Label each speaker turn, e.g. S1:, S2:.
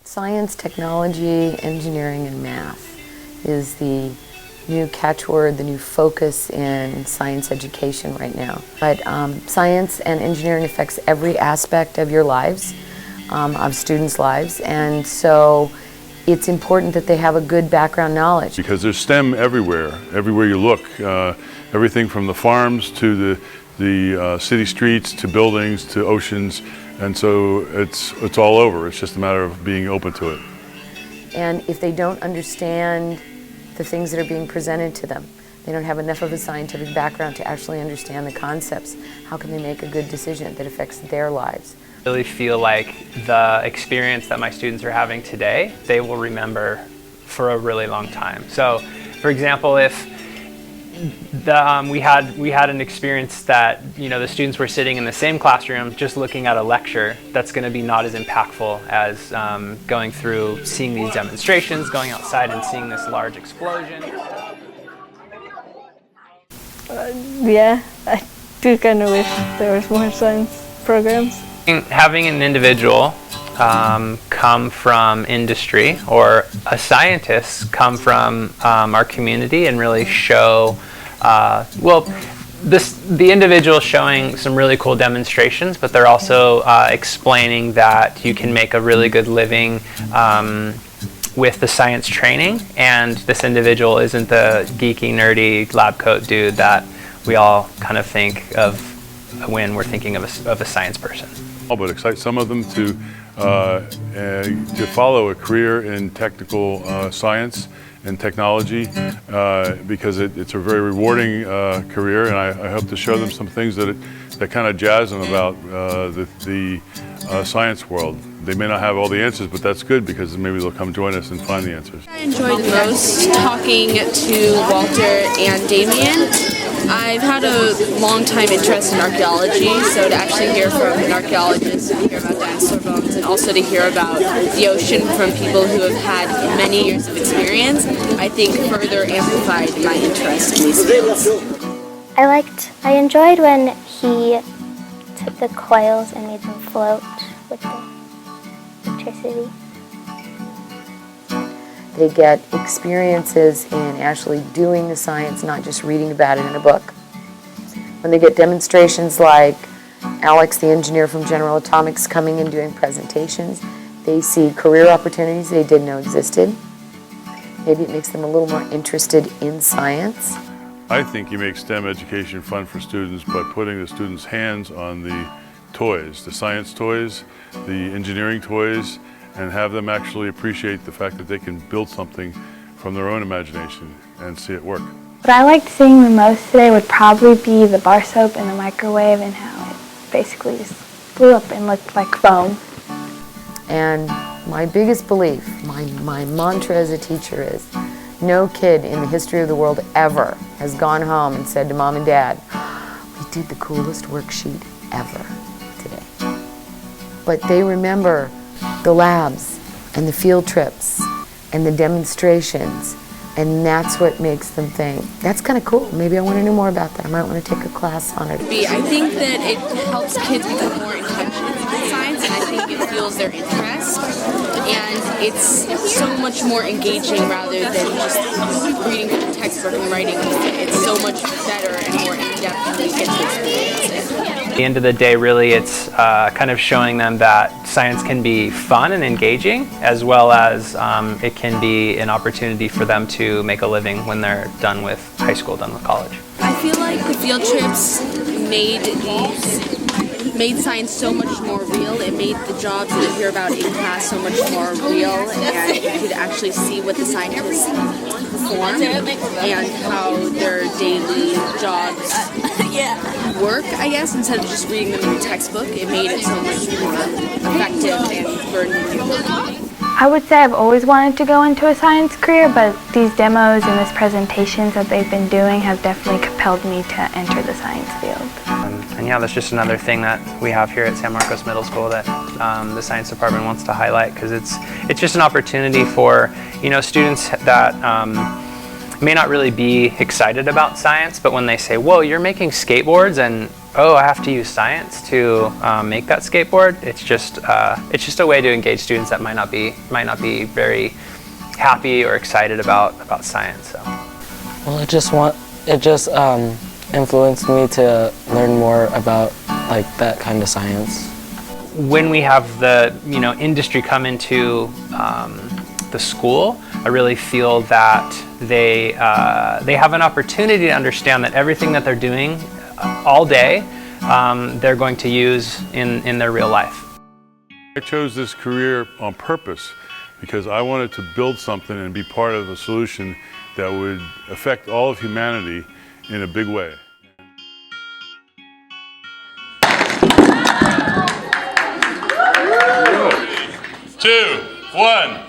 S1: Science, technology, engineering, and math is the new catchword, the new focus in science education right now. But science and engineering affects every aspect of your lives, of students' lives, and so it's important that they have a good background knowledge.
S2: Because there's STEM everywhere you look. Everything from the farms to the city streets to buildings to oceans, and so it's all over. It's just a matter of being open to it.
S1: And if they don't understand the things that are being presented to them, they don't have enough of a scientific background to actually understand the concepts, how can they make a good decision that affects their lives?
S3: I really feel like the experience that my students are having today, they will remember for a really long time. So, for example, if we had an experience that, you know, the students were sitting in the same classroom just looking at a lecture, that's going to be not as impactful as going through, seeing these demonstrations, going outside and seeing this large explosion.
S4: Yeah, I do kind of wish there was more science programs.
S3: Having an individual come from industry or a scientist come from our community and really show, the individual showing some really cool demonstrations, but they're also explaining that you can make a really good living with the science training, and this individual isn't the geeky, nerdy lab coat dude that we all kind of think of when we're thinking of a science person.
S2: But excite some of them to follow a career in technical science and technology because it's a very rewarding career, and I hope to show them some things that kind of jazz them about the science world. They may not have all the answers, but that's good because maybe they'll come join us and find the answers.
S5: I enjoyed the most talking to Walter and Damien. I've had a long time interest in archaeology, so to actually hear from an archaeologist and hear about dinosaur bones, and also to hear about the ocean from people who have had many years of experience, I think further amplified my interest in these fields.
S6: I enjoyed when he took the coils and made them float with the electricity.
S1: They get experiences in actually doing the science, not just reading about it in a book. When they get demonstrations like Alex, the engineer from General Atomics, coming and doing presentations, they see career opportunities they didn't know existed. Maybe it makes them a little more interested in science.
S2: I think you make STEM education fun for students by putting the students' hands on the toys, the science toys, the engineering toys, and have them actually appreciate the fact that they can build something from their own imagination and see it work.
S4: What I liked seeing the most today would probably be the bar soap in the microwave and how it basically just blew up and looked like foam.
S1: And my biggest belief, my mantra as a teacher is, no kid in the history of the world ever has gone home and said to mom and dad, we did the coolest worksheet ever today. But they remember the labs and the field trips and the demonstrations, and that's what makes them think, that's kind of cool, maybe I want to know more about that, I might want to take a class on it.
S5: I think that it helps kids become more in touch with science, and I think it fuels their interest, and it's so much more engaging rather than just reading from the textbook and writing. It's so much better and more in-depth when you get to experience it.
S3: At the end of the day, really, it's kind of showing them that science can be fun and engaging, as well as it can be an opportunity for them to make a living when they're done with high school, done with college.
S5: I feel like the field trips made science so much more real. It made the jobs that you hear about in class so much more real, and you could actually see what the scientists perform and how their daily jobs work, I guess, instead of just reading them in a textbook. It made it so much more effective and burden-free.
S4: I would say I've always wanted to go into a science career, but these demos and these presentations that they've been doing have definitely compelled me to enter the science field.
S3: And yeah, that's just another thing that we have here at San Marcos Middle School that the science department wants to highlight, because it's just an opportunity for, you know, students that may not really be excited about science, but when they say, whoa, you're making skateboards, and oh, I have to use science to make that skateboard. It's just a way to engage students that might not be very happy or excited about science. So.
S7: Well, it just influenced me to learn more about like that kind of science.
S3: When we have the industry come into the school, I really feel that they have an opportunity to understand that everything that they're doing all day, they're going to use in their real life.
S2: I chose this career on purpose because I wanted to build something and be part of a solution that would affect all of humanity in a big way. 2, 1.